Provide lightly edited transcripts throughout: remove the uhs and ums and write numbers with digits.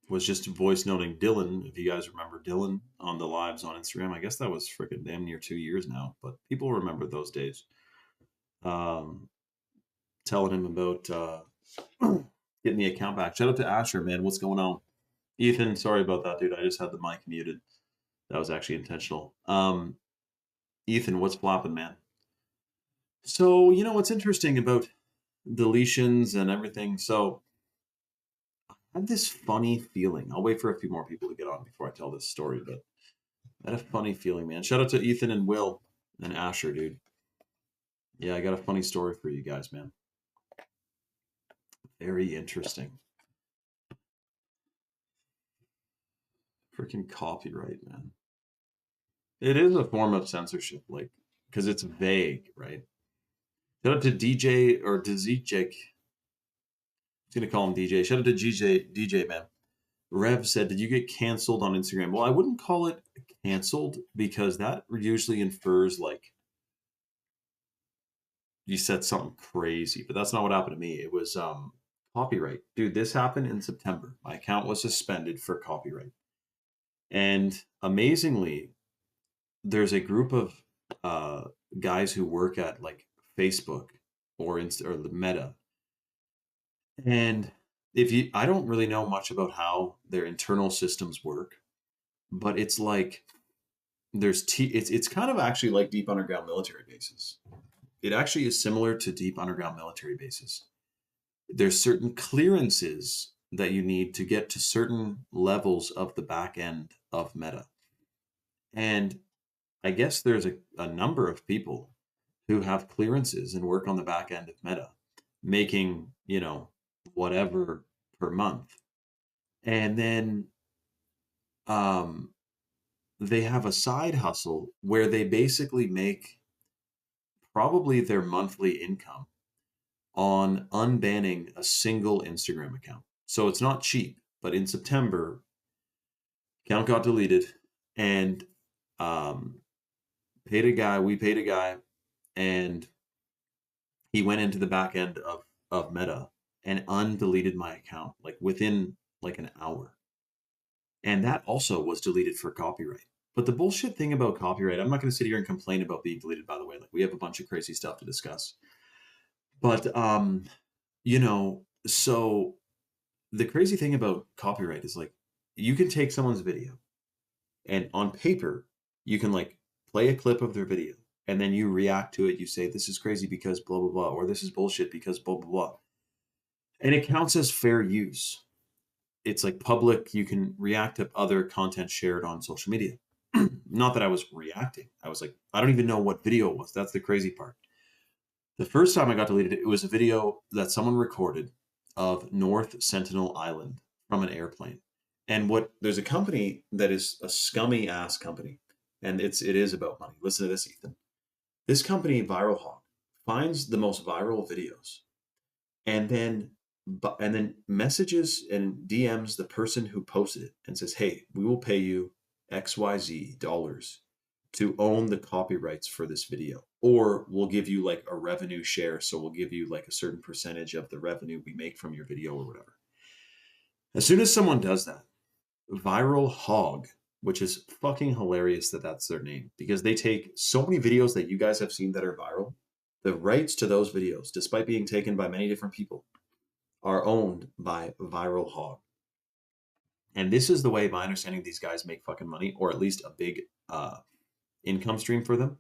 was just voice noting Dylan. If you guys remember Dylan on the lives on Instagram, I guess that was freaking damn near 2 years now, but people remember those days. Um, Telling him about getting the account back. Shout out to Asher, man. What's going on? Ethan, sorry about that, dude. I just had the mic muted. That was actually intentional. Ethan, what's flopping, man? So, what's interesting about deletions and everything. So, I had this funny feeling. I'll wait for a few more people to get on before I tell this story, but I had a funny feeling, man. Shout out to Ethan and Will and Asher, dude. Yeah, I got a funny story for you guys, man. Very interesting. Freaking copyright, man. It is a form of censorship, like, because it's vague, right? Shout out to DJ or to Zeke. I'm gonna call him DJ. Shout out to DJ man. Rev said, "Did you get canceled on Instagram?" Well, I wouldn't call it canceled because that usually infers like you said something crazy, but that's not what happened to me. It was copyright, dude. This happened in September. My account was suspended for copyright, and amazingly, there's a group of uh, guys who work at like Facebook or the Meta, and if you, I don't really know much about how their internal systems work, but it's like it's kind of actually like deep underground military bases. It actually is similar to deep underground military bases. There's certain clearances that you need to get to certain levels of the back end of Meta. And I guess there's a number of people who have clearances and work on the back end of Meta, making, whatever per month. And then um, they have a side hustle where they basically make probably their monthly income on unbanning a single Instagram account. So it's not cheap, but in September, account got deleted and um, we paid a guy, and he went into the back end of Meta and undeleted my account like within like an hour. And that also was deleted for copyright. But the bullshit thing about copyright, I'm not going to sit here and complain about being deleted, by the way. Like, we have a bunch of crazy stuff to discuss. But so the crazy thing about copyright is like you can take someone's video and on paper you can like play a clip of their video and then you react to it. You say this is crazy because blah blah blah, or this is bullshit because blah blah blah, and it counts as fair use. It's like public. You can react to other content shared on social media. Not that I was reacting. I was like, I don't even know what video it was. That's the crazy part. The first time I got deleted, it was a video that someone recorded of North Sentinel Island from an airplane. And there's a company that is a scummy ass company, and it is about money. Listen to this, Ethan. This company, Viral Hawk, finds the most viral videos, and then messages and DMs the person who posted it and says, "Hey, we will pay you XYZ dollars to own the copyrights for this video, or we'll give you like a revenue share, so we'll give you like a certain percentage of the revenue we make from your video or whatever." As soon as someone does that, Viral Hog, which is fucking hilarious that that's their name, because they take so many videos that you guys have seen that are viral. The rights to those videos, despite being taken by many different people, are owned by Viral Hog. And this is the way, my understanding, these guys make fucking money, or at least a big income stream for them,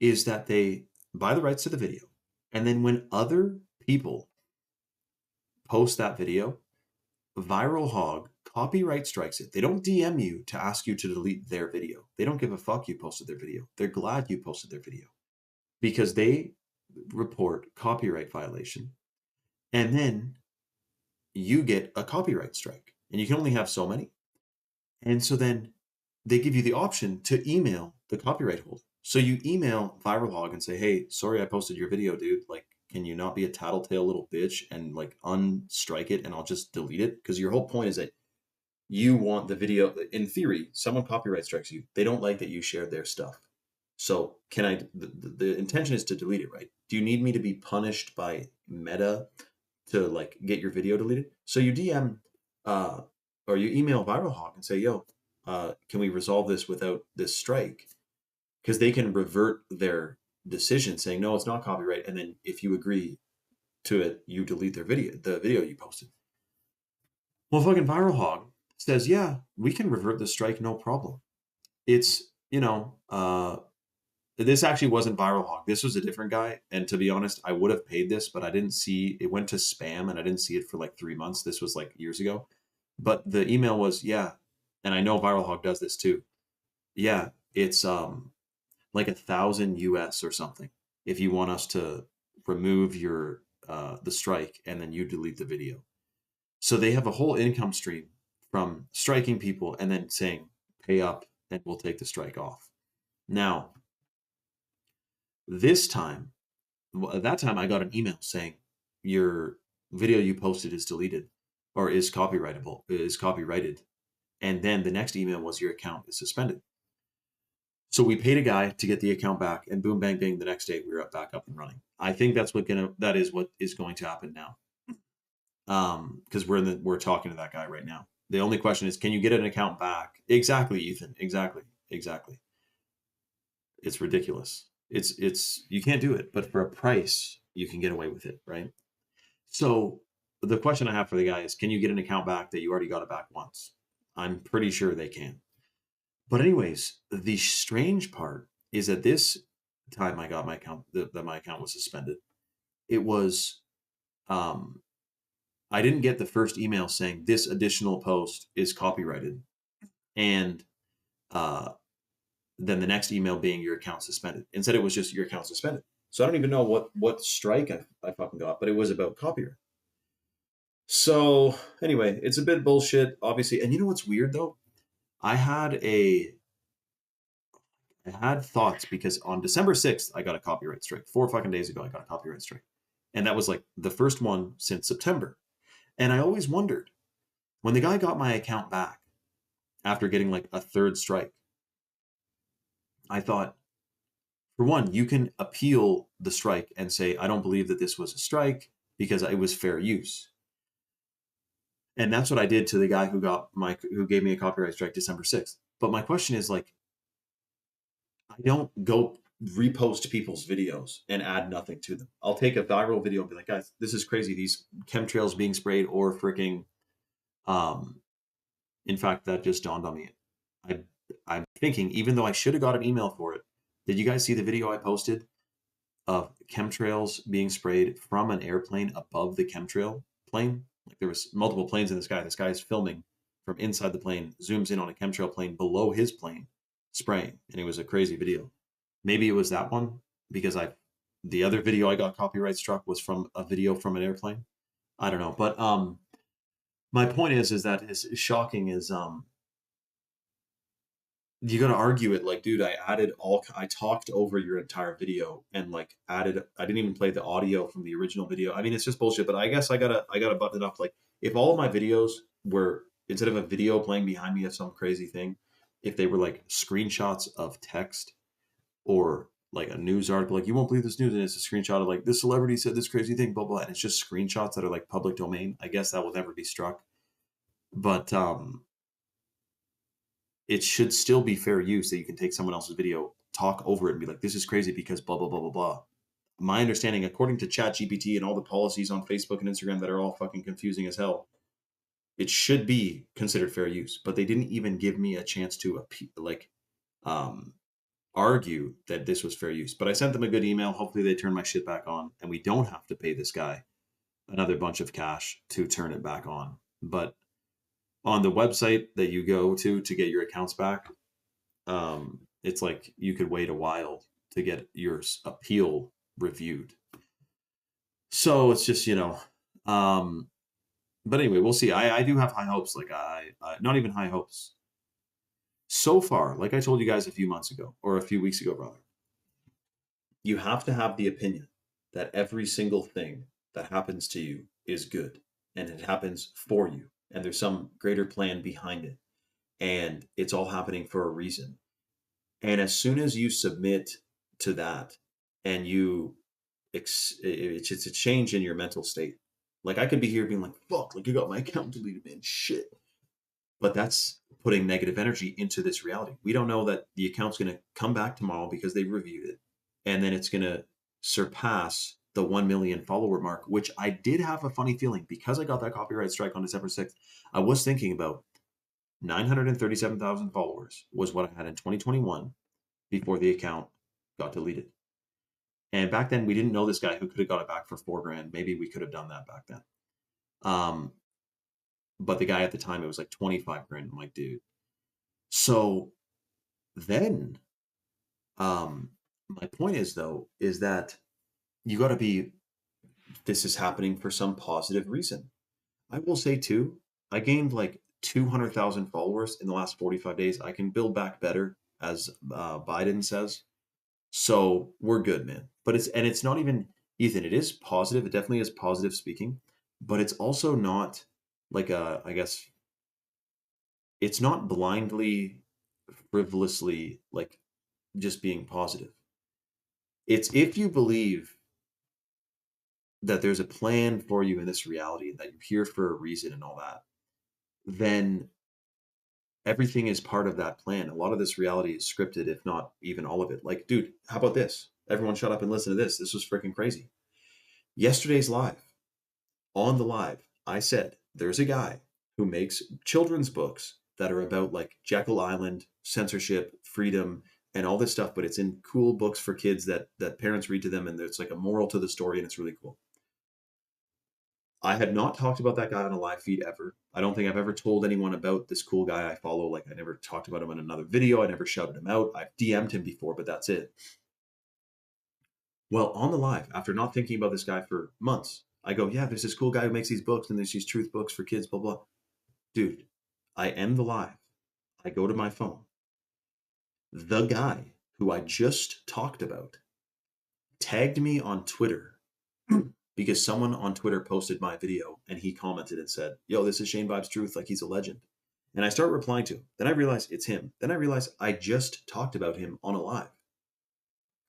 is that they buy the rights to the video. And then when other people post that video, Viral Hog copyright strikes it. They don't DM you to ask you to delete their video. They don't give a fuck you posted their video. They're glad you posted their video because they report copyright violation. And then you get a copyright strike, and you can only have so many. And so then they give you the option to email the copyright holder. So you email Viral Hog and say, "Hey, sorry I posted your video, dude. Like, can you not be a tattletale little bitch and like unstrike it and I'll just delete it?" Because your whole point is that you want the video. In theory, someone copyright strikes you. They don't like that you shared their stuff. So can I, the intention is to delete it, right? Do you need me to be punished by Meta to like get your video deleted? So you DM or you email Viral Hog and say, yo, can we resolve this without this strike? Because they can revert their decision saying, no, it's not copyright. And then if you agree to it, you delete the video you posted. Well, fucking Viral Hog says, yeah, we can revert the strike, no problem. It's, this actually wasn't Viral Hog. This was a different guy. And to be honest, I would have paid this, but I didn't see it. Went to spam and I didn't see it for like 3 months. This was like years ago. But the email was, yeah, and I know Viral Hog does this too. Yeah, it's like 1,000 US or something if you want us to remove your the strike and then you delete the video. So they have a whole income stream from striking people and then saying, pay up and we'll take the strike off. Now, this time, at that time, I got an email saying your video you posted is deleted or is copyrighted. And then the next email was your account is suspended. So we paid a guy to get the account back, and boom, bang, bang. The next day we were back up and running. I think that is what is going to happen now. Because we're talking to that guy right now. The only question is, can you get an account back? Exactly, Ethan. Exactly. It's ridiculous. It's you can't do it, but for a price, you can get away with it, right? So the question I have for the guy is, can you get an account back that you already got it back once? I'm pretty sure they can. But anyways, the strange part is that this time I got my account, that my account was suspended. It was, I didn't get the first email saying this additional post is copyrighted, and then the next email being your account suspended. Instead, it was just your account suspended. So I don't even know what strike I fucking got, but it was about copyright. So anyway, it's a bit bullshit, obviously. And you know what's weird though? I had thoughts because on December 6th, I got a copyright strike. 4 fucking days ago, I got a copyright strike. And that was like the first one since September. And I always wondered, when the guy got my account back after getting like a third strike, I thought, for one, you can appeal the strike and say, I don't believe that this was a strike because it was fair use. And that's what I did to the guy who gave me a copyright strike December 6th. But my question is like, I don't go repost people's videos and add nothing to them. I'll take a viral video and be like, guys, this is crazy. These chemtrails being sprayed or freaking, in fact, that just dawned on me. I'm thinking, even though I should have got an email for it, did you guys see the video I posted of chemtrails being sprayed from an airplane above the chemtrail plane? Like there was multiple planes in the sky. This guy is filming from inside the plane, zooms in on a chemtrail plane below his plane, spraying, and it was a crazy video. Maybe it was that one because the other video I got copyright struck was from a video from an airplane. I don't know, but my point is that as shocking as you got to argue it like, dude, I talked over your entire video and like I didn't even play the audio from the original video. I mean, it's just bullshit, but I guess I gotta button it up. Like if all of my videos were, instead of a video playing behind me of some crazy thing, if they were like screenshots of text or like a news article, like you won't believe this news, and it's a screenshot of like this celebrity said this crazy thing, blah, blah, and it's just screenshots that are like public domain, I guess that will never be struck. But it should still be fair use that you can take someone else's video, talk over it, and be like, this is crazy because blah, blah, blah, blah, blah. My understanding, according to ChatGPT and all the policies on Facebook and Instagram that are all fucking confusing as hell, it should be considered fair use. But they didn't even give me a chance to argue that this was fair use. But I sent them a good email. Hopefully they turn my shit back on and we don't have to pay this guy another bunch of cash to turn it back on. But on the website that you go to get your accounts back, it's like you could wait a while to get your appeal reviewed. So it's just, but anyway, we'll see. I do have high hopes. Like I not even high hopes. So far, like I told you guys a few months ago or a few weeks ago, rather, you have to have the opinion that every single thing that happens to you is good and it happens for you. And there's some greater plan behind it. And it's all happening for a reason. And as soon as you submit to that and it's a change in your mental state. Like I could be here being like, fuck, like you got my account deleted, man, shit. But that's putting negative energy into this reality. We don't know that the account's going to come back tomorrow because they reviewed it, and then it's going to surpass the 1 million follower mark, which I did have a funny feeling because I got that copyright strike on December 6th. I was thinking about 937,000 followers was what I had in 2021 before the account got deleted. And back then, we didn't know this guy who could have got it back for $4,000. Maybe we could have done that back then. But the guy at the time, it was like 25 grand. I'm like, dude. So then, my point is though, is that you got to be, this is happening for some positive reason. I will say too, I gained like 200,000 followers in the last 45 days. I can build back better, as Biden says. So we're good, man. But it's not even, Ethan, it is positive. It definitely is positive speaking, but it's also not like I guess it's not blindly, frivolously, like just being positive. It's if you believe that there's a plan for you in this reality, that you're here for a reason and all that, then everything is part of that plan. A lot of this reality is scripted, if not even all of it. Like, dude, how about this? Everyone shut up and listen to this. This was freaking crazy. Yesterday's live, on the live, I said, there's a guy who makes children's books that are about like Jekyll Island, censorship, freedom, and all this stuff, but it's in cool books for kids that parents read to them, and it's like a moral to the story, and it's really cool. I had not talked about that guy on a live feed ever. I don't think I've ever told anyone about this cool guy I follow. Like, I never talked about him in another video. I never shouted him out. I've DM'd him before, but that's it. Well, on the live, after not thinking about this guy for months, I go, yeah, there's this cool guy who makes these books, and there's these truth books for kids, blah, blah. Dude, I end the live. I go to my phone. The guy who I just talked about tagged me on Twitter because someone on Twitter posted my video and he commented and said, yo, this is Shane Vibes Truth, like he's a legend. And I start replying to him. Then I realize it's him. Then I realize I just talked about him on a live.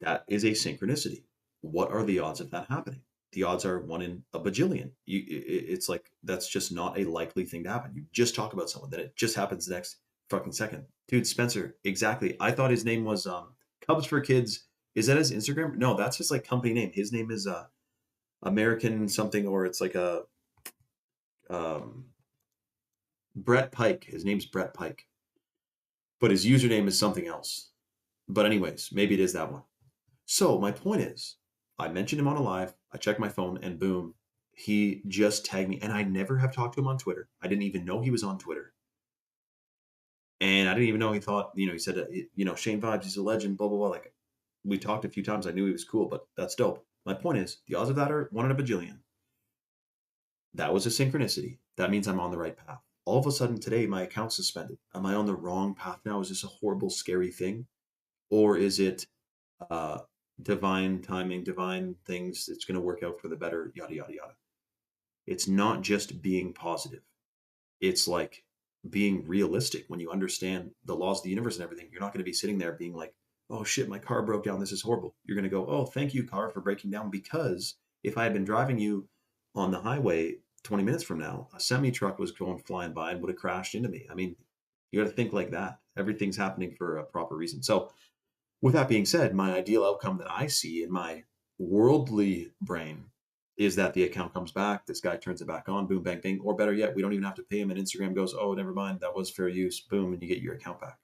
That is a synchronicity. What are the odds of that happening? The odds are 1 in a bajillion. It's like, that's just not a likely thing to happen. You just talk about someone, then it just happens the next fucking second. Dude, Spencer, exactly. I thought his name was Cubs for Kids. Is that his Instagram? No, that's his like company name. His name is American something, or it's like a um, Brett Pike. His name's Brett Pike, but his username is something else. But anyways, maybe it is that one. So my point is, I mentioned him on a live. I checked my phone, and boom, he just tagged me. And I never have talked to him on Twitter. I didn't even know he was on Twitter, and I didn't even know he thought. He said, Shane Vibes, he's a legend. Blah blah blah. Like, we talked a few times. I knew he was cool, but that's dope. My point is, the odds of that are 1 in a bajillion. That was a synchronicity. That means I'm on the right path. All of a sudden today, my account's suspended. Am I on the wrong path now? Is this a horrible, scary thing? Or is it divine timing, divine things that's going to work out for the better, yada, yada, yada? It's not just being positive. It's like being realistic. When you understand the laws of the universe and everything, you're not going to be sitting there being like, oh shit, my car broke down. This is horrible. You're going to go, oh, thank you, car, for breaking down. Because if I had been driving you on the highway 20 minutes from now, a semi truck was going flying by and would have crashed into me. I mean, you got to think like that. Everything's happening for a proper reason. So, with that being said, my ideal outcome that I see in my worldly brain is that the account comes back, this guy turns it back on, boom, bang, bing, or better yet, we don't even have to pay him, and Instagram goes, oh, never mind, that was fair use, boom, and you get your account back.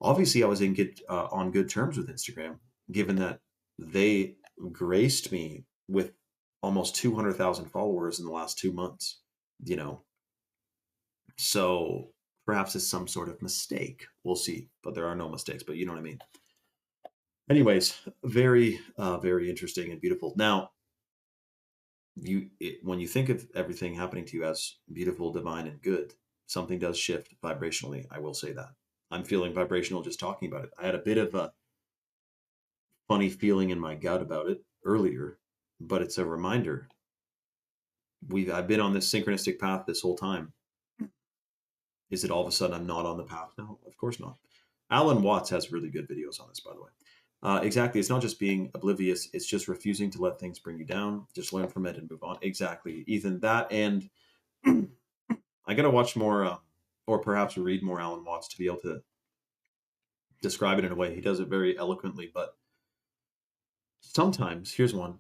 Obviously, I was on good terms with Instagram, given that they graced me with almost 200,000 followers in the last 2 months, So perhaps it's some sort of mistake. We'll see, but there are no mistakes, but you know what I mean. Anyways, very, very interesting and beautiful. Now, when you think of everything happening to you as beautiful, divine, and good, something does shift vibrationally. I will say that. I'm feeling vibrational just talking about it. I had a bit of a funny feeling in my gut about it earlier, but it's a reminder. I've been on this synchronistic path this whole time. Is it all of a sudden I'm not on the path now? Of course not. Alan Watts has really good videos on this, by the way. Exactly. It's not just being oblivious. It's just refusing to let things bring you down. Just learn from it and move on. Exactly. Ethan, that, and I got to watch more or perhaps read more Alan Watts to be able to describe it in a way. He does it very eloquently, but sometimes, here's one.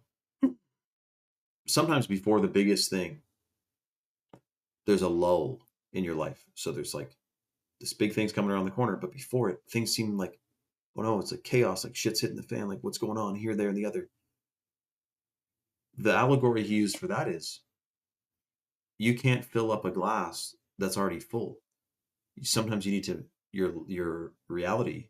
Sometimes before the biggest thing, there's a lull in your life. So there's like this big thing's coming around the corner, but before it, things seem like, oh no, it's like chaos, like shit's hitting the fan, like what's going on here, there, and the other. The allegory he used for that is you can't fill up a glass that's already full. Sometimes you need to your reality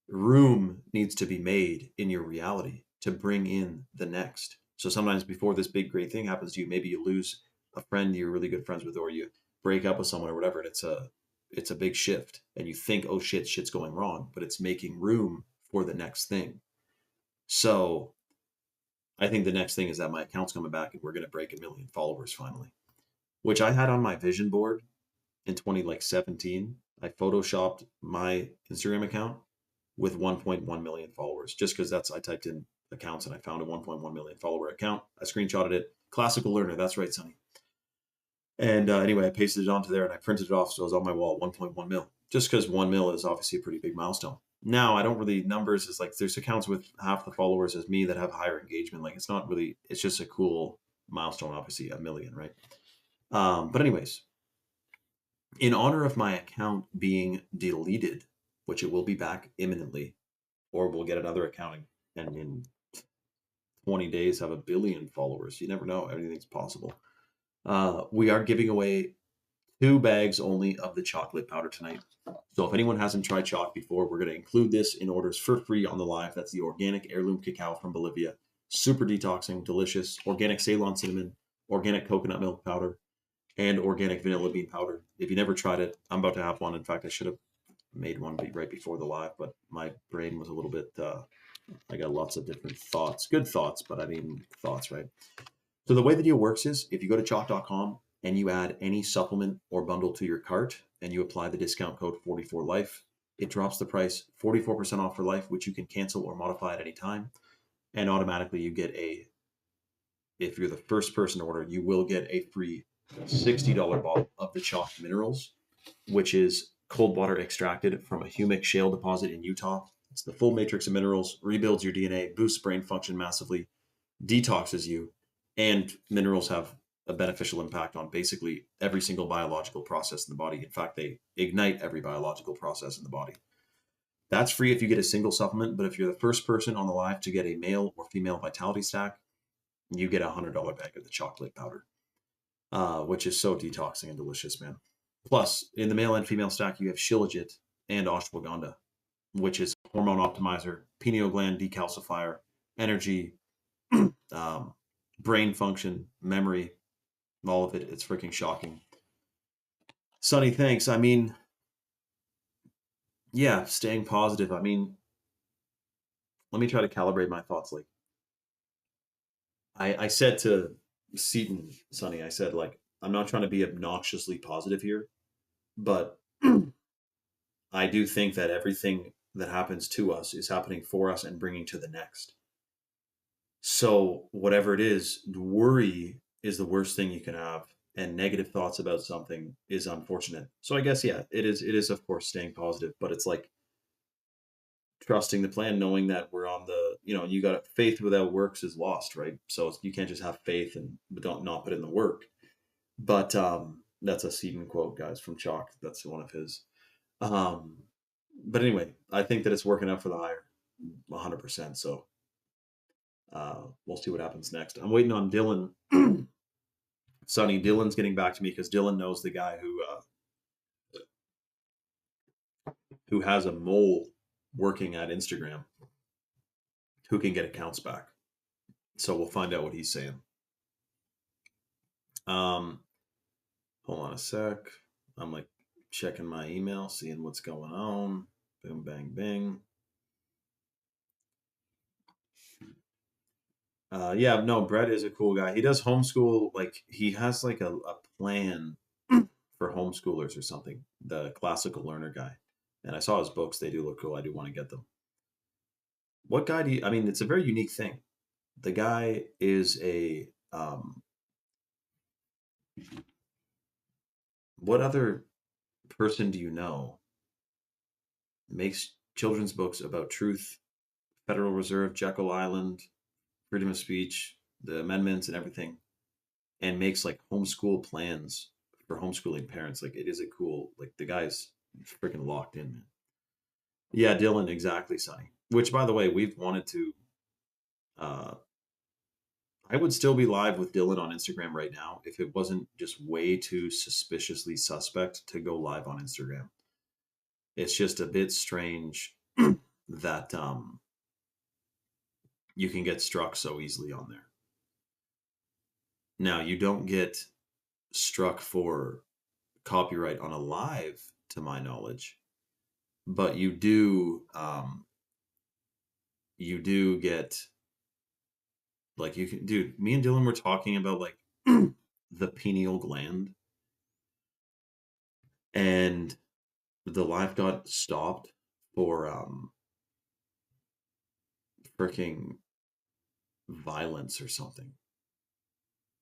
room needs to be made in your reality to bring in the next. So sometimes before this big great thing happens to you, maybe you lose a friend you're really good friends with, or you break up with someone or whatever, and it's a big shift, and you think, oh shit's going wrong, but it's making room for the next thing. So I think the next thing is that my account's coming back and we're going to break 1 million followers finally, which I had on my vision board in 2017. I photoshopped my Instagram account with 1.1 million followers, just because I typed in accounts and I found a 1.1 million follower account. I screenshotted it. Classical learner. That's right, Sonny. And anyway, I pasted it onto there and I printed it off. So it was on my wall, 1.1 mil, just because 1 mil is obviously a pretty big milestone. Now, I don't really, numbers is like, there's accounts with half the followers as me that have higher engagement. Like, it's not really, it's just a cool milestone, obviously, 1 million, right? But anyways, in honor of my account being deleted, which it will be back imminently, or we'll get another account and in 20 days have 1 billion followers. You never know. Everything's possible. We are giving away 2 bags only of the chocolate powder tonight. So if anyone hasn't tried chalk before, we're going to include this in orders for free on the live. That's the organic heirloom cacao from Bolivia. Super detoxing, delicious. Organic Ceylon cinnamon, organic coconut milk powder, and organic vanilla bean powder. If you never tried it, I'm about to have one. In fact, I should have made one right before the live, but my brain was a little bit, I got lots of different thoughts, good thoughts, but I mean thoughts, right? So the way the deal works is if you go to chalk.com and you add any supplement or bundle to your cart and you apply the discount code 44life, it drops the price 44% off for life, which you can cancel or modify at any time. And automatically you get if you're the first person to order, you will get a free $60 bottle of the chalk minerals, which is cold water extracted from a humic shale deposit in Utah. It's the full matrix of minerals, rebuilds your DNA, boosts brain function massively, detoxes you, and minerals have a beneficial impact on basically every single biological process in the body. In fact, they ignite every biological process in the body. That's free if you get a single supplement, but if you're the first person on the live to get a male or female vitality stack, you get a $100 bag of the chocolate powder, which is so detoxing and delicious, man. Plus, in the male and female stack, you have shilajit and ashwagandha, which is hormone optimizer, pineal gland decalcifier, energy, brain function, memory, all of it. It's freaking shocking. Sonny, thanks. I mean, yeah, staying positive. I mean, let me try to calibrate my thoughts. Like, I said to Seaton, Sonny, I said, like, I'm not trying to be obnoxiously positive here, but I do think that everything that happens to us is happening for us and bringing to the next. So whatever it is, worry is the worst thing you can have, and negative thoughts about something is unfortunate. So I guess, yeah, it is of course staying positive, but it's like trusting the plan, knowing that we're on the, you got faith without works is lost, right? So you can't just have faith and don't not put in the work. But that's a Seaton quote, guys, from Chalk. That's one of his. Um, but anyway, I think that it's working out for the higher, 100%. So we'll see what happens next. I'm waiting on Dylan. Sonny, Dylan's getting back to me because Dylan knows the guy who has a mole working at Instagram who can get accounts back. So we'll find out what he's saying. Hold on a sec. I'm like checking my email, seeing what's going on. Boom, bang, bing. Yeah, no, Brett is a cool guy. He does homeschool. Like he has like a plan for homeschoolers or something. The classical learner guy. And I saw his books. They do look cool. I do want to get them. What guy do you, I mean, it's a very unique thing. The guy is what other person do you know makes children's books about truth, Federal Reserve, Jekyll Island, freedom of speech, the amendments and everything, and makes like homeschool plans for homeschooling parents? Like, it is a cool, like, the guy's freaking locked in, man. Yeah, Dylan, exactly, Sonny. Which, by the way, we've wanted to. Uh, I would still be live with Dylan on Instagram right now if it wasn't just way too suspiciously suspect to go live on Instagram. It's just a bit strange that you can get struck so easily on there. Now, you don't get struck for copyright on a live, to my knowledge, but you do get, like, you can, dude. Me and Dylan were talking about like the pineal gland, and the live got stopped for freaking violence or something.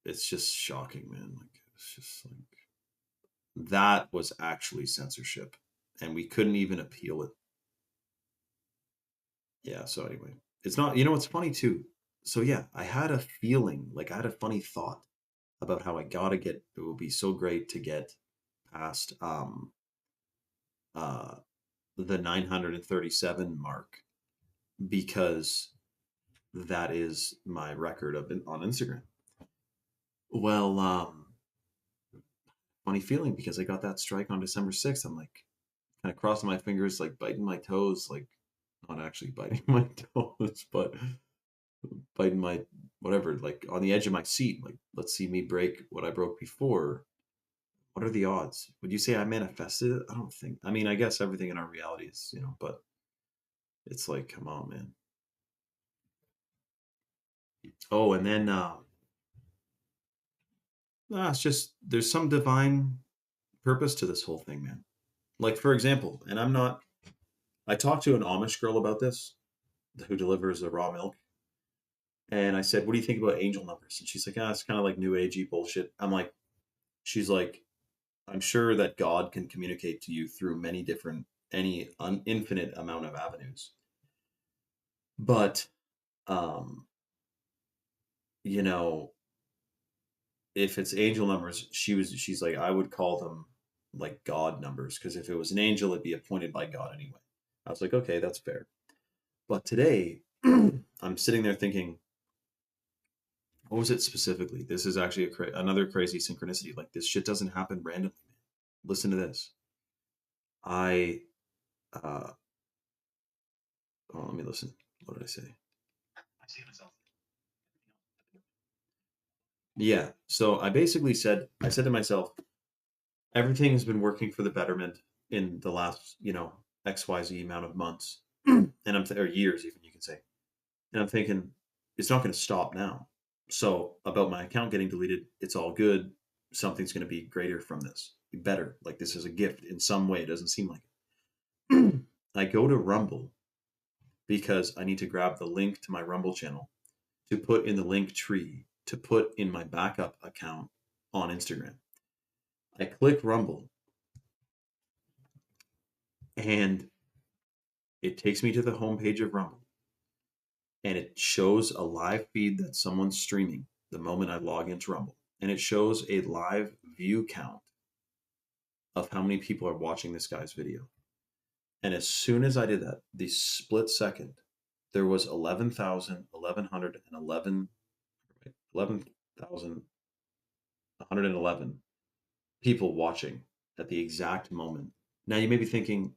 It's just shocking, man. Like, it's just like, that was actually censorship, and we couldn't even appeal it. Yeah, so anyway, it's not, it's funny too. So yeah, I had a feeling, like, I had a funny thought about how it would be so great to get past uh the 937 mark, because that is my record on Instagram. Well, funny feeling, because I got that strike on December 6th. I'm like kind of crossing my fingers, like biting my toes, like not actually biting my toes, but biting my whatever, like on the edge of my seat. Like, let's see me break what I broke before. What are the odds? Would you say I manifested it? I don't think. I mean, I guess everything in our reality is, but it's like, come on, man. Oh, and then it's just, there's some divine purpose to this whole thing, man. Like, for example, and I talked to an Amish girl about this, who delivers the raw milk. And I said, what do you think about angel numbers? And she's like, it's kind of like new agey bullshit. She's like, I'm sure that God can communicate to you through many different, infinite amount of avenues. But, um, you know, if it's angel numbers, she's like, I would call them like God numbers, because if it was an angel, it'd be appointed by God anyway. I was like, okay, that's fair. But today, I'm sitting there thinking, what was it specifically? This is actually another crazy synchronicity. Like, this shit doesn't happen randomly. Listen to this. I, uh, oh, let me listen. What did I say? Yeah. So I said to myself, everything has been working for the betterment in the last, XYZ amount of months, and or years even, you can say. And I'm thinking, it's not going to stop now. So about my account getting deleted, it's all good. Something's going to be greater from this, better. Like, this is a gift in some way. It doesn't seem like it. I go to Rumble because I need to grab the link to my Rumble channel to put in the link tree to put in my backup account on Instagram. I click Rumble, and it takes me to the homepage of Rumble, and it shows a live feed that someone's streaming the moment I log into Rumble. And it shows a live view count of how many people are watching this guy's video. And as soon as I did that, the split second, there was 11,111 people watching at the exact moment. Now, you may be thinking,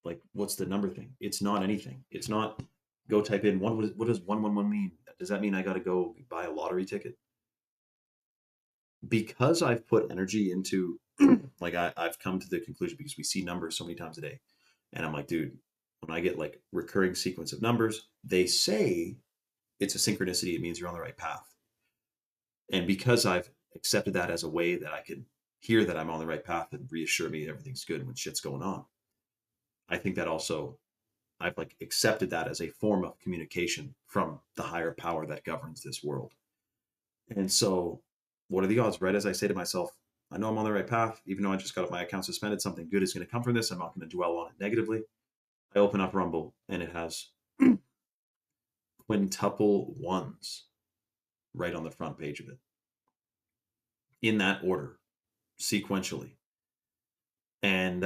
like, what's the number thing? It's not anything. It's not, go type in one. What does 111 mean? Does that mean I got to go buy a lottery ticket? Because I've put energy into, like, I've come to the conclusion, because we see numbers so many times a day. And I'm like, dude, when I get like recurring sequence of numbers, they say it's a synchronicity. It means you're on the right path. And because I've accepted that as a way that I can hear that I'm on the right path and reassure me everything's good when shit's going on, I think that also, I've like accepted that as a form of communication from the higher power that governs this world. And so, what are the odds? Right as I say to myself, I know I'm on the right path, even though I just got my account suspended. Something good is going to come from this. I'm not going to dwell on it negatively. I open up Rumble and it has quintuple ones right on the front page of it, in that order, sequentially. And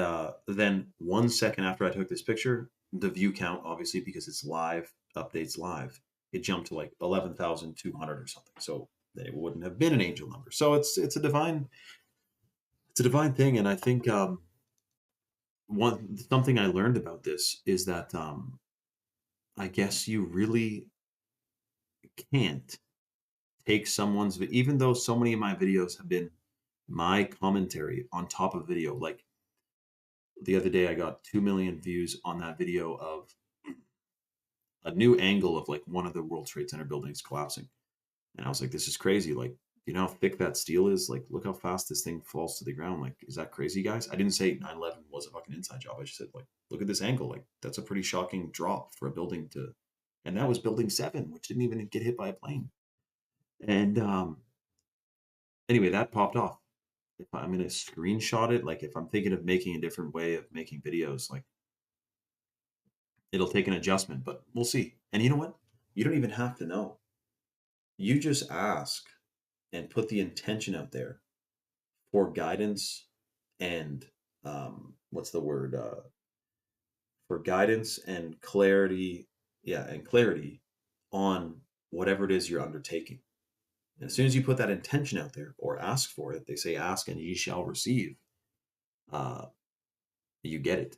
then 1 second after I took this picture, the view count, obviously because it's live, updates live, it jumped to like 11,200 or something. So it wouldn't have been an angel number. So it's a divine thing. And I think something I learned about this is that I guess you really can't take someone's, even though so many of my videos have been my commentary on top of video. Like the other day, I got 2 million views on that video of a new angle of like one of the World Trade Center buildings collapsing. And I was like, this is crazy. Like, you know how thick that steel is? Like, look how fast this thing falls to the ground. Like, is that crazy, guys? I didn't say 9/11 was a fucking inside job. I just said, like, look at this angle. Like, that's a pretty shocking drop for a building to, and that was building 7, which didn't even get hit by a plane. And anyway, that popped off. If I'm going to screenshot it, like if I'm thinking of making a different way of making videos, like it'll take an adjustment, but we'll see. And you know what? You don't even have to know. You just ask and put the intention out there for guidance and what's the word? For guidance and clarity. Yeah, and clarity on whatever it is you're undertaking. And as soon as you put that intention out there or ask for it, they say, ask and ye shall receive. Uh, you get it.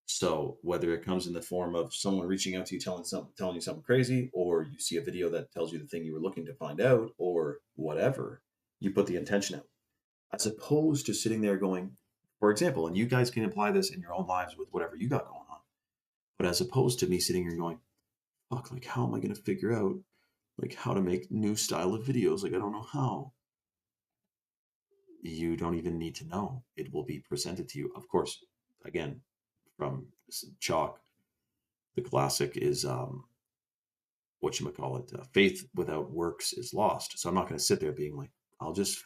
So whether it comes in the form of someone reaching out to you telling you something crazy, or you see a video that tells you the thing you were looking to find out, or whatever, you put the intention out. As opposed to sitting there going, for example, and you guys can apply this in your own lives with whatever you got going on. But as opposed to me sitting here going, fuck, like how am I gonna figure out like how to make new style of videos? Like I don't know how. You don't even need to know. It will be presented to you. Of course, again, from Chalk, the classic is whatchamacallit, faith without works is lost. So I'm not going to sit there being like, I'll just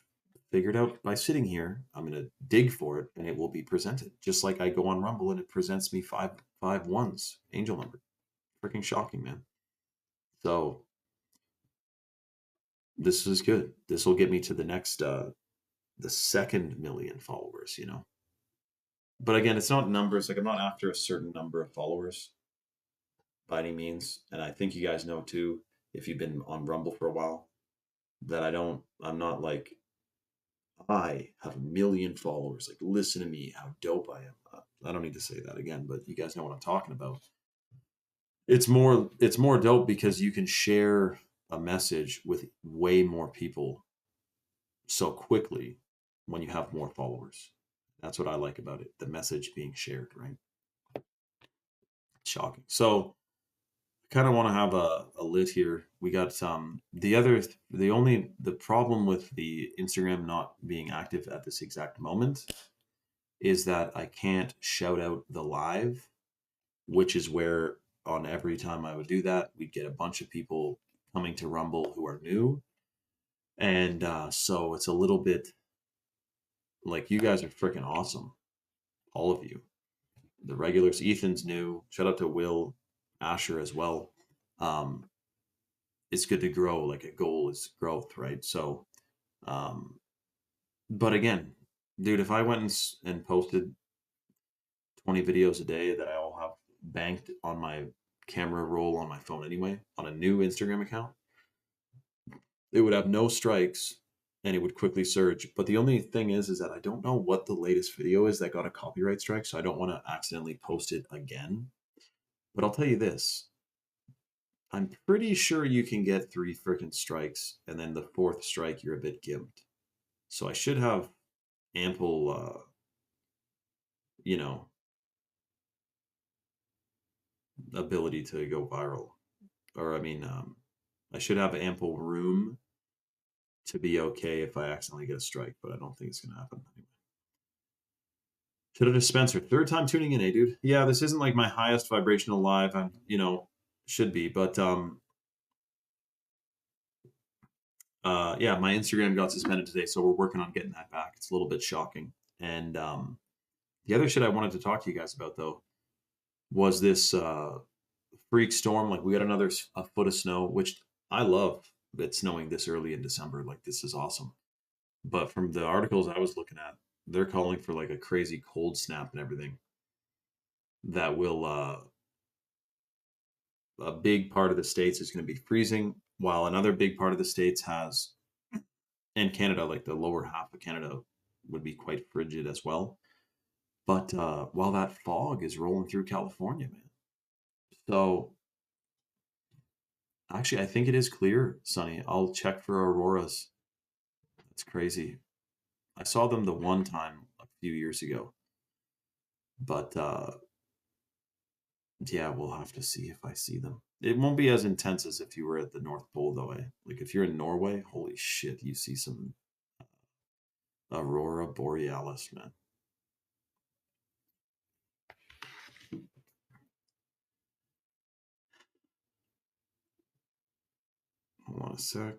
figure it out by sitting here. I'm going to dig for it and it will be presented. Just like I go on Rumble and it presents me five ones, angel number. Freaking shocking, man. So this is good. This will get me to the next, the second million followers, you know? But again, it's not numbers. Like I'm not after a certain number of followers by any means. And I think you guys know too, if you've been on Rumble for a while, that I'm not like, I have 1 million followers. Like, listen to me, how dope I am. I don't need to say that again, but you guys know what I'm talking about. It's more dope because you can share a message with way more people so quickly when you have more followers. That's what I like about it. The message being shared, right? Shocking. So kind of want to have a lit here. We got the problem with the Instagram not being active at this exact moment is that I can't shout out the live, which is where on every time I would do that, we'd get a bunch of people coming to Rumble who are new. And so it's a little bit like you guys are freaking awesome. All of you. The regulars, Ethan's new. Shout out to Will, Asher as well. Um, it's good to grow. Like a goal is growth, right? So, um, but again, dude, if I went and posted 20 videos a day that I all have banked on my camera roll on my phone anyway, on a new Instagram account, it would have no strikes and it would quickly surge. But the only thing is that I don't know what the latest video is that got a copyright strike, so I don't want to accidentally post it again. But I'll tell you this. I'm pretty sure you can get 3 freaking strikes, and then the 4th strike, you're a bit gimped. So I should have ample, you know, ability to go viral. Or, I mean, I should have ample room to be okay if I accidentally get a strike, but I don't think it's going to happen anyway. Should have Spencer. 3rd time tuning in, eh, dude? Yeah, this isn't like my highest vibrational live. I'm, should be, but Yeah, my Instagram got suspended today, so we're working on getting that back. It's a little bit shocking. And the other shit I wanted to talk to you guys about though was this freak storm. Like we got another a foot of snow, which I love. It snowing this early in December. Like this is awesome. But from the articles I was looking at, they're calling for like a crazy cold snap and everything that will a big part of the states is going to be freezing, while another big part of the states has, and Canada, like the lower half of Canada, would be quite frigid as well. But while that fog is rolling through California, man. So actually, I think it is clear, Sunny. I'll check for auroras. That's crazy. I saw them the one time a few years ago, but yeah, we'll have to see if I see them. It won't be as intense as if you were at the North Pole, though. Eh? Like if you're in Norway, holy shit, you see some aurora borealis, man. Hold on a sec.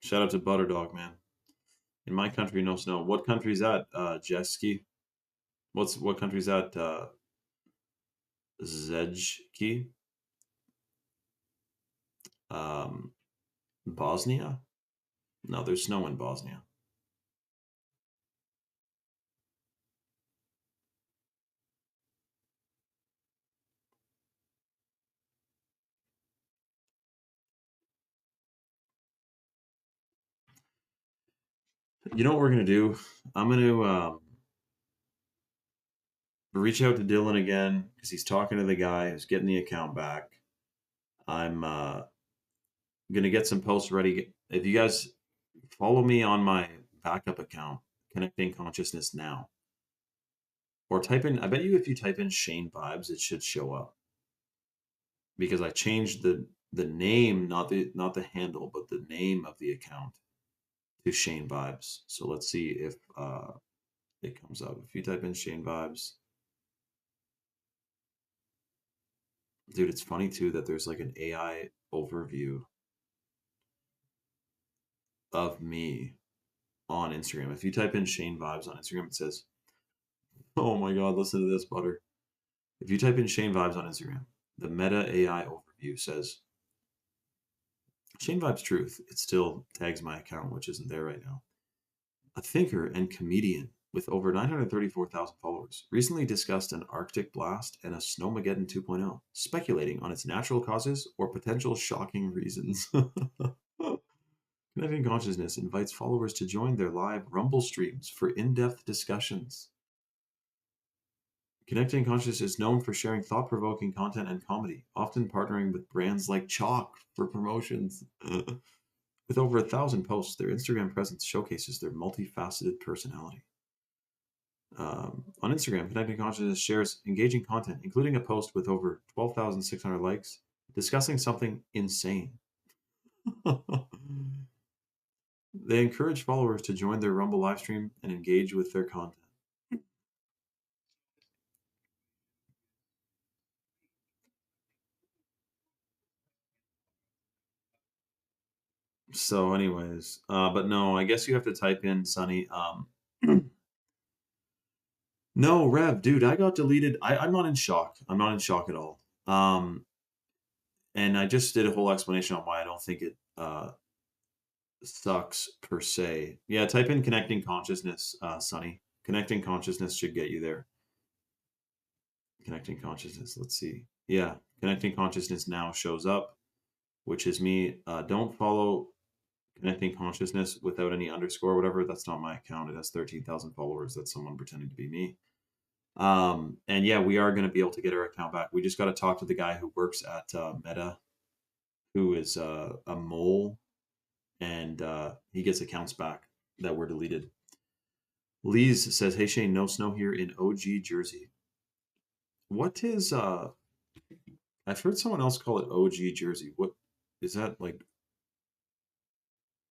Shout out to Butterdog, man. In my country, no snow. What country's that? Jeski. What country's that? Zejki. Um, Bosnia. No, there's snow in Bosnia. You know what we're gonna do? I'm gonna reach out to Dylan again because he's talking to the guy who's getting the account back. I'm gonna get some posts ready. If you guys follow me on my backup account, Connecting Consciousness Now, or type in, I bet you if you type in Shane Vibes, it should show up because I changed the name, not the handle, but the name of the account to Shane Vibes. So let's see if it comes up. If you type in Shane Vibes, dude, it's funny too that there's like an AI overview of me on Instagram. If you type in Shane Vibes on Instagram, it says, "Oh my God, listen to this, butter." If you type in Shane Vibes on Instagram, the Meta AI overview says Shane Vibes Truth. It still tags my account, which isn't there right now. A thinker and comedian with over 934,000 followers recently discussed an Arctic blast and a Snowmageddon 2.0, speculating on its natural causes or potential shocking reasons. Connecting Consciousness invites followers to join their live Rumble streams for in-depth discussions. Connecting Consciousness is known for sharing thought-provoking content and comedy, often partnering with brands like Chalk for promotions. With over 1,000 posts, their Instagram presence showcases their multifaceted personality. On Instagram, Connecting Consciousness shares engaging content, including a post with over 12,600 likes discussing something insane. They encourage followers to join their Rumble livestream and engage with their content. So, anyways, but no, I guess you have to type in Sunny. No, Rev, dude, I got deleted. I'm not in shock. I'm not in shock at all. And I just did a whole explanation on why I don't think it sucks per se. Yeah, type in Connecting Consciousness, Sunny. Connecting Consciousness should get you there. Connecting Consciousness. Let's see. Yeah, Connecting Consciousness now shows up, which is me. Don't follow Connecting Consciousness without any underscore or whatever. That's not my account. It has 13,000 followers. That's someone pretending to be me. And yeah, we are going to be able to get our account back. We just got to talk to the guy who works at Meta, who is a mole, and he gets accounts back that were deleted. Lee's says, "Hey Shane, no snow here in OG Jersey. What is I've heard someone else call it OG Jersey. What is that like?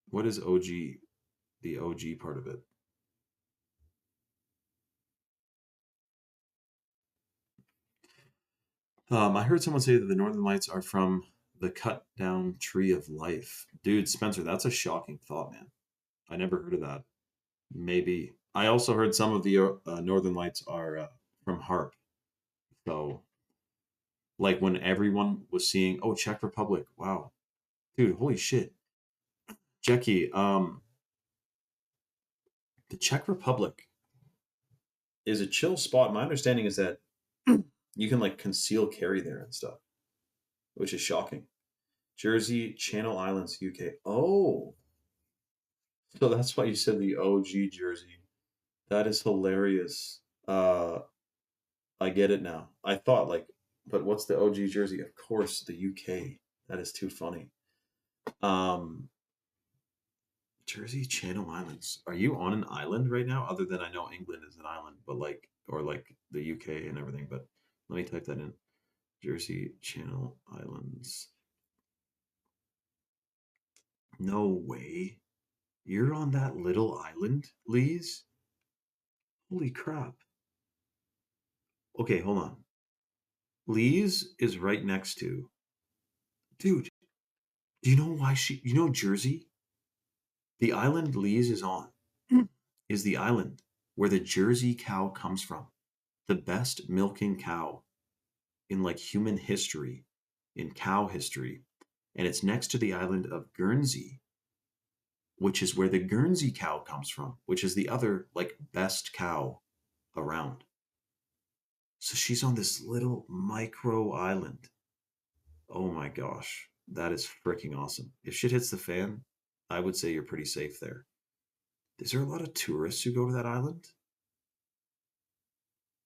What is OG? The OG part of it? I heard someone say that the Northern Lights are from the cut down tree of life. Dude, Spencer, that's a shocking thought, man. I never heard of that. Maybe. I also heard some of the Northern Lights are from harp. So, like when everyone was seeing, oh, Czech Republic, wow, dude, holy shit, Jackie, the Czech Republic is a chill spot. My understanding is that you can like conceal carry there and stuff, which is shocking. Jersey, Channel Islands, UK. Oh, so that's why you said the OG Jersey. That is hilarious. I get it now. I thought like, but what's the OG Jersey? Of course, the UK. That is too funny. Um, Jersey, Channel Islands. Are you on an island right now? Other than I know England is an island, but like, or like the UK and everything. But let me type that in. Jersey, Channel Islands. No way. You're on that little island, Lees? Holy crap. Okay, hold on. Lee's is right next to. Dude, do you know why you know Jersey? The island Lee's is on is the island where the Jersey cow comes from. The best milking cow in like human history, in cow history. And it's next to the island of Guernsey, which is where the Guernsey cow comes from, which is the other like best cow around. So she's on this little micro island. Oh my gosh, that is freaking awesome. If shit hits the fan, I would say you're pretty safe there. Is there a lot of tourists who go to that island?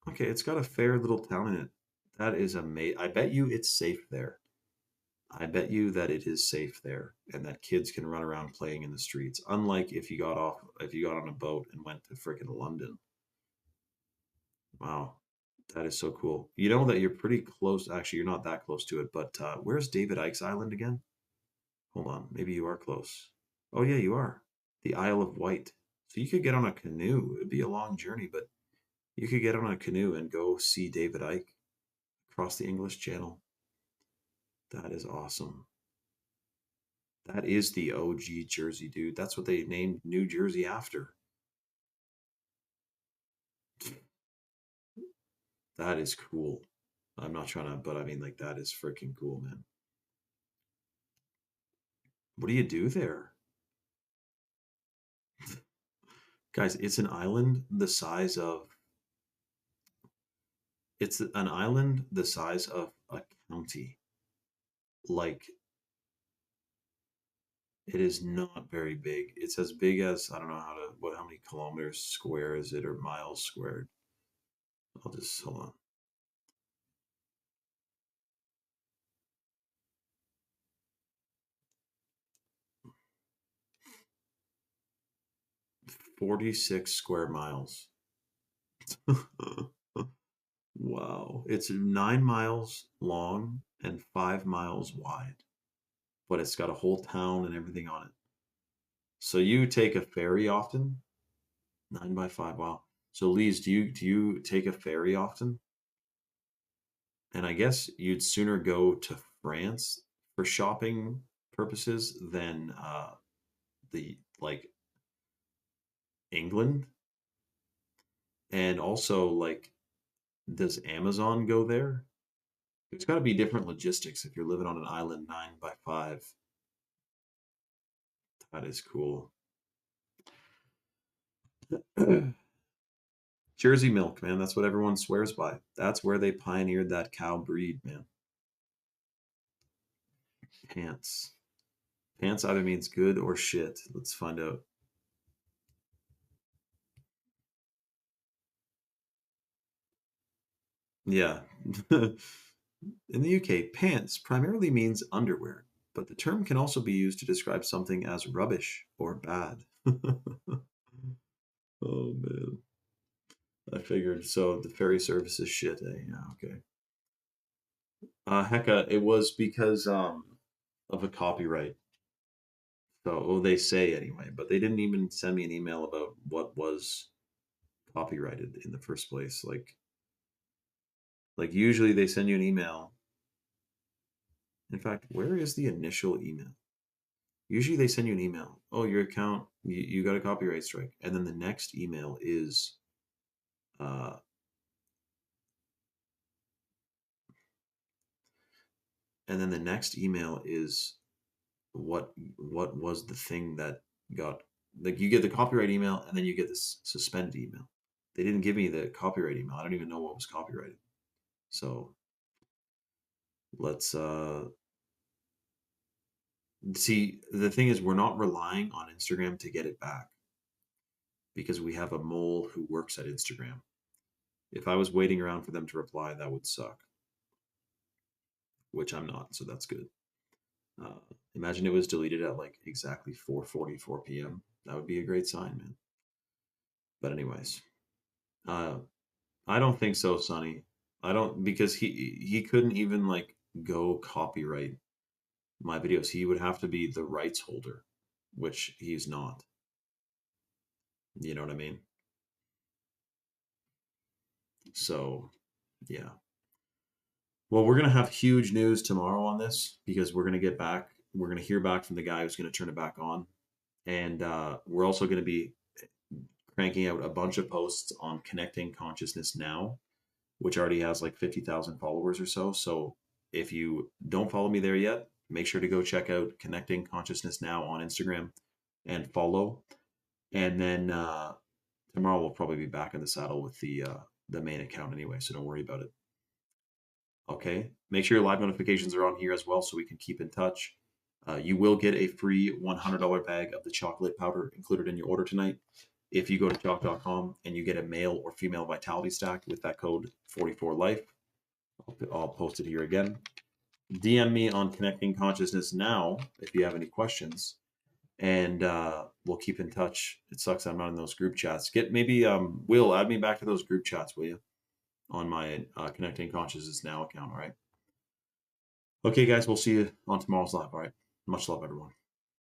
Okay, it's got a fair little town in it. That is amazing. I bet you it's safe there. I bet you that it is safe there and that kids can run around playing in the streets. Unlike if you got on a boat and went to freaking London. Wow, that is so cool. You know that you're pretty close. Actually, you're not that close to it, but where's David Icke's island again? Hold on, maybe you are close. Oh yeah, you are. The Isle of Wight. So you could get on a canoe. It'd be a long journey, but you could get on a canoe and go see David Icke across the English Channel. That is awesome. That is the OG Jersey, dude. That's what they named New Jersey after. That is cool. I'm not trying to, but I mean, like, that is freaking cool, man. What do you do there? Guys, it's an island the size of, it's an island the size of a county. Like, it is not very big. It's as big as, I don't know how many kilometers square is it or miles squared? I'll just, hold on. 46 square miles. Wow. It's 9 miles long and 5 miles wide, but it's got a whole town and everything on it. So you take a ferry often? 9 by 5. Wow. So Lise, do you take a ferry often? And I guess you'd sooner go to France for shopping purposes than the like England. And also like, does Amazon go there? There's got to be different logistics if you're living on an island 9 by 5. That is cool. Jersey milk, man. That's what everyone swears by. That's where they pioneered that cow breed, man. Pants. Pants either means good or shit. Let's find out. Yeah. In the UK, pants primarily means underwear, but the term can also be used to describe something as rubbish or bad. Oh man. I figured so the ferry service is shit, eh? Yeah, okay. Hecka, it was because of a copyright. So, oh, they say anyway, but they didn't even send me an email about what was copyrighted in the first place. Like, Like usually they send you an email. In fact, where is the initial email? Usually they send you an email. Oh, your account, you got a copyright strike. And then the next email is uh, what was the thing that got, like, you get the copyright email and then you get this suspend email. They didn't give me the copyright email. I don't even know what was copyrighted. So let's see, the thing is we're not relying on Instagram to get it back because we have a mole who works at Instagram. If I was waiting around for them to reply, that would suck, which I'm not, so that's good. Uh, Imagine it was deleted at like exactly 4:44 p.m. That would be a great sign, man. But anyways, uh, I don't think so, Sonny. I don't, because he couldn't even like go copyright my videos. He would have to be the rights holder, which he's not. You know what I mean? So, yeah. Well, we're gonna have huge news tomorrow on this because we're gonna get back. We're gonna hear back from the guy who's gonna turn it back on, and we're also gonna be cranking out a bunch of posts on connecting consciousness now, which already has like 50,000 followers or so. So if you don't follow me there yet, make sure to go check out Connecting Consciousness Now on Instagram and follow. And then tomorrow we'll probably be back in the saddle with the main account anyway, so don't worry about it. Okay. Make sure your live notifications are on here as well so we can keep in touch. You will get a free $100 bag of the chocolate powder included in your order tonight. If you go to chalk.com and you get a male or female vitality stack with that code 44life, I'll post it here again. DM me on Connecting Consciousness Now if you have any questions, and we'll keep in touch. It sucks I'm not in those group chats. Get maybe Will add me back to those group chats, will you? On my Connecting Consciousness Now account. All right. Okay, guys, we'll see you on tomorrow's live. All right. Much love, everyone.